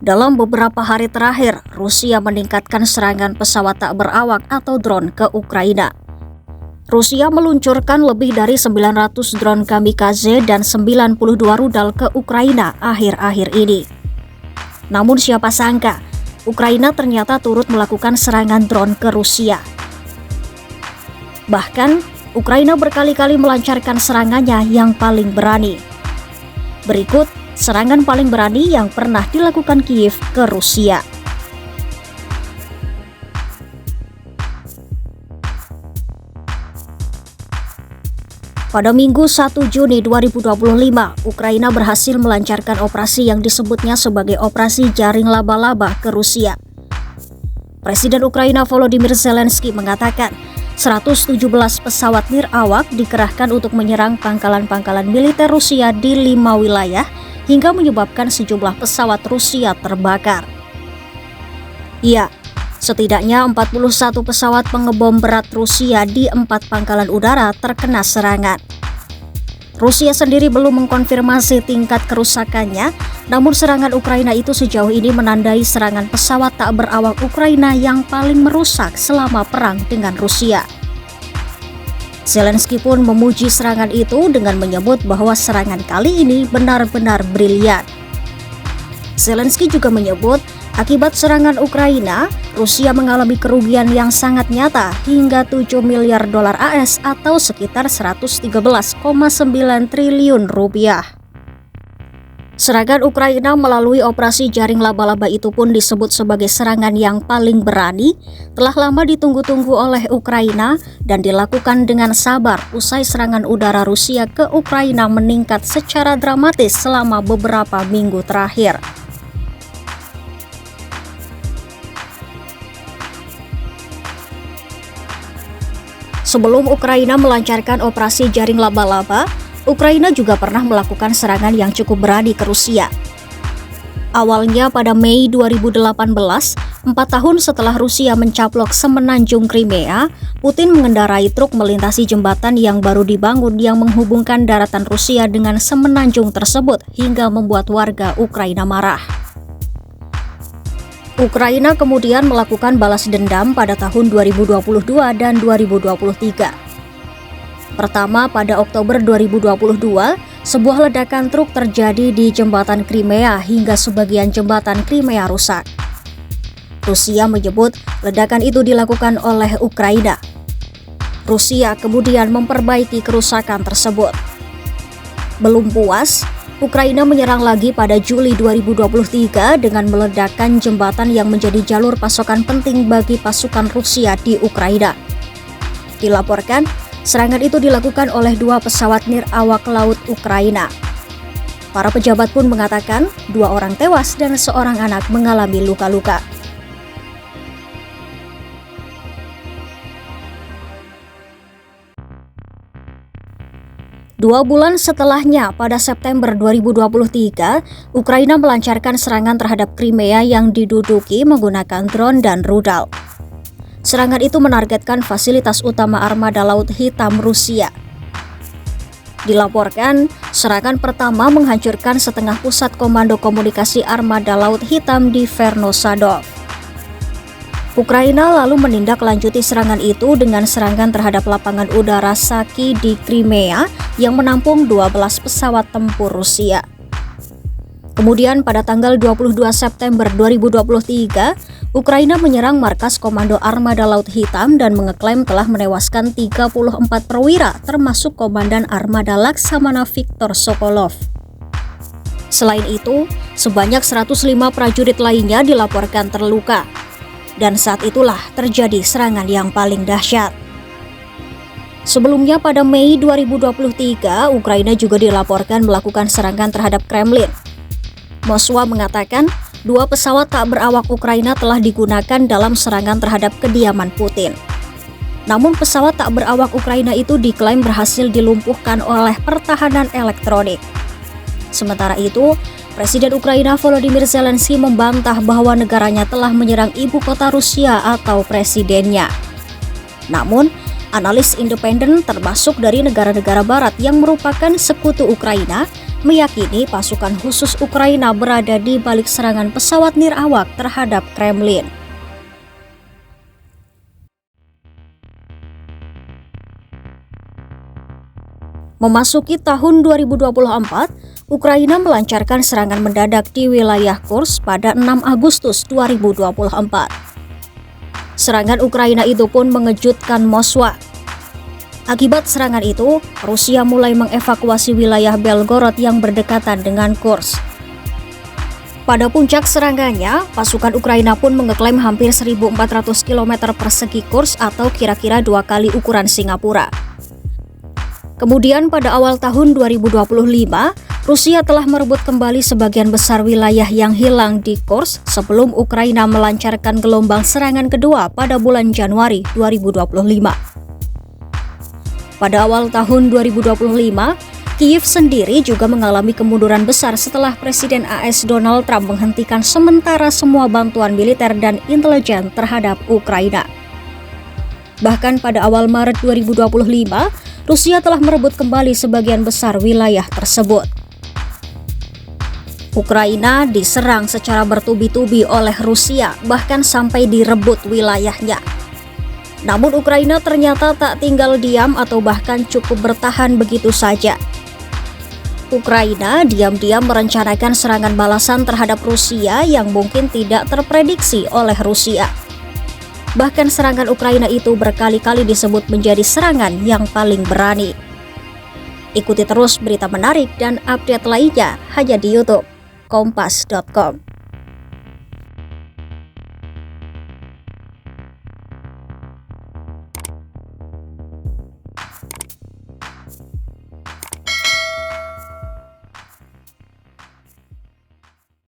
Dalam beberapa hari terakhir, Rusia meningkatkan serangan pesawat tak berawak atau drone ke Ukraina. Rusia meluncurkan lebih dari 900 drone kamikaze dan 92 rudal ke Ukraina akhir-akhir ini. Namun siapa sangka, Ukraina ternyata turut melakukan serangan drone ke Rusia. Bahkan, Ukraina berkali-kali melancarkan serangannya yang paling berani. Berikut serangan paling berani yang pernah dilakukan Kiev ke Rusia. Pada Minggu 1 Juni 2025, Ukraina berhasil melancarkan operasi yang disebutnya sebagai Operasi Jaring Laba-Laba ke Rusia. Presiden Ukraina Volodymyr Zelensky mengatakan 117 pesawat nirawak dikerahkan untuk menyerang pangkalan-pangkalan militer Rusia di 5 wilayah hingga menyebabkan sejumlah pesawat Rusia terbakar. Ya, setidaknya 41 pesawat pengebom berat Rusia di 4 pangkalan udara terkena serangan. Rusia sendiri belum mengkonfirmasi tingkat kerusakannya, namun serangan Ukraina itu sejauh ini menandai serangan pesawat tak berawak Ukraina yang paling merusak selama perang dengan Rusia. Zelensky pun memuji serangan itu dengan menyebut bahwa serangan kali ini benar-benar brilian. Zelensky juga menyebut akibat serangan Ukraina, Rusia mengalami kerugian yang sangat nyata hingga 7 miliar dolar AS atau sekitar 113,9 triliun rupiah. Serangan Ukraina melalui operasi jaring laba-laba itu pun disebut sebagai serangan yang paling berani, telah lama ditunggu-tunggu oleh Ukraina dan dilakukan dengan sabar usai serangan udara Rusia ke Ukraina meningkat secara dramatis selama beberapa minggu terakhir. Sebelum Ukraina melancarkan operasi jaring laba-laba, Ukraina juga pernah melakukan serangan yang cukup berani ke Rusia. Awalnya pada Mei 2018, 4 tahun setelah Rusia mencaplok semenanjung Crimea, Putin mengendarai truk melintasi jembatan yang baru dibangun yang menghubungkan daratan Rusia dengan semenanjung tersebut hingga membuat warga Ukraina marah. Ukraina kemudian melakukan balas dendam pada tahun 2022 dan 2023. Pertama, pada Oktober 2022, sebuah ledakan truk terjadi di jembatan Crimea hingga sebagian jembatan Crimea rusak. Rusia menyebut ledakan itu dilakukan oleh Ukraina. Rusia kemudian memperbaiki kerusakan tersebut. Belum puas, Ukraina menyerang lagi pada Juli 2023 dengan meledakkan jembatan yang menjadi jalur pasokan penting bagi pasukan Rusia di Ukraina. Dilaporkan, serangan itu dilakukan oleh 2 pesawat nirawak laut Ukraina. Para pejabat pun mengatakan 2 orang tewas dan 1 anak mengalami luka-luka. Dua bulan setelahnya, pada September 2023, Ukraina melancarkan serangan terhadap Crimea yang diduduki menggunakan drone dan rudal. Serangan itu menargetkan fasilitas utama armada Laut Hitam Rusia. Dilaporkan, serangan pertama menghancurkan setengah pusat komando komunikasi armada Laut Hitam di Vernosadov. Ukraina lalu menindaklanjuti serangan itu dengan serangan terhadap lapangan udara Saki di Crimea yang menampung 12 pesawat tempur Rusia. Kemudian pada tanggal 22 September 2023, Ukraina menyerang markas Komando Armada Laut Hitam dan mengeklaim telah menewaskan 34 perwira termasuk Komandan Armada Laksamana Viktor Sokolov. Selain itu, sebanyak 105 prajurit lainnya dilaporkan terluka. Dan saat itulah terjadi serangan yang paling dahsyat. Sebelumnya pada Mei 2023, Ukraina juga dilaporkan melakukan serangan terhadap Kremlin. Moskwa mengatakan 2 pesawat tak berawak Ukraina telah digunakan dalam serangan terhadap kediaman Putin. Namun pesawat tak berawak Ukraina itu diklaim berhasil dilumpuhkan oleh pertahanan elektronik. Sementara itu, Presiden Ukraina Volodymyr Zelensky membantah bahwa negaranya telah menyerang ibu kota Rusia atau presidennya. Namun, Analis independen termasuk dari negara-negara barat yang merupakan sekutu Ukraina meyakini pasukan khusus Ukraina berada di balik serangan pesawat nirawak terhadap Kremlin. Memasuki tahun 2024, Ukraina melancarkan serangan mendadak di wilayah Kursk pada 6 Agustus 2024. Serangan Ukraina itu pun mengejutkan Moskwa. Akibat serangan itu, Rusia mulai mengevakuasi wilayah Belgorod yang berdekatan dengan Kursk. Pada puncak serangannya, pasukan Ukraina pun mengeklaim hampir 1.400 km persegi Kursk atau kira-kira 2 kali ukuran Singapura. Kemudian pada awal tahun 2025, Rusia telah merebut kembali sebagian besar wilayah yang hilang di Kursk sebelum Ukraina melancarkan gelombang serangan kedua pada bulan Januari 2025. Pada awal tahun 2025, Kiev sendiri juga mengalami kemunduran besar setelah Presiden AS Donald Trump menghentikan sementara semua bantuan militer dan intelijen terhadap Ukraina. Bahkan pada awal Maret 2025, Rusia telah merebut kembali sebagian besar wilayah tersebut. Ukraina diserang secara bertubi-tubi oleh Rusia, bahkan sampai direbut wilayahnya. Namun Ukraina ternyata tak tinggal diam atau bahkan cukup bertahan begitu saja. Ukraina diam-diam merencanakan serangan balasan terhadap Rusia yang mungkin tidak terprediksi oleh Rusia. Bahkan serangan Ukraina itu berkali-kali disebut menjadi serangan yang paling berani. Ikuti terus berita menarik dan update lainnya hanya di YouTube Kompas.com.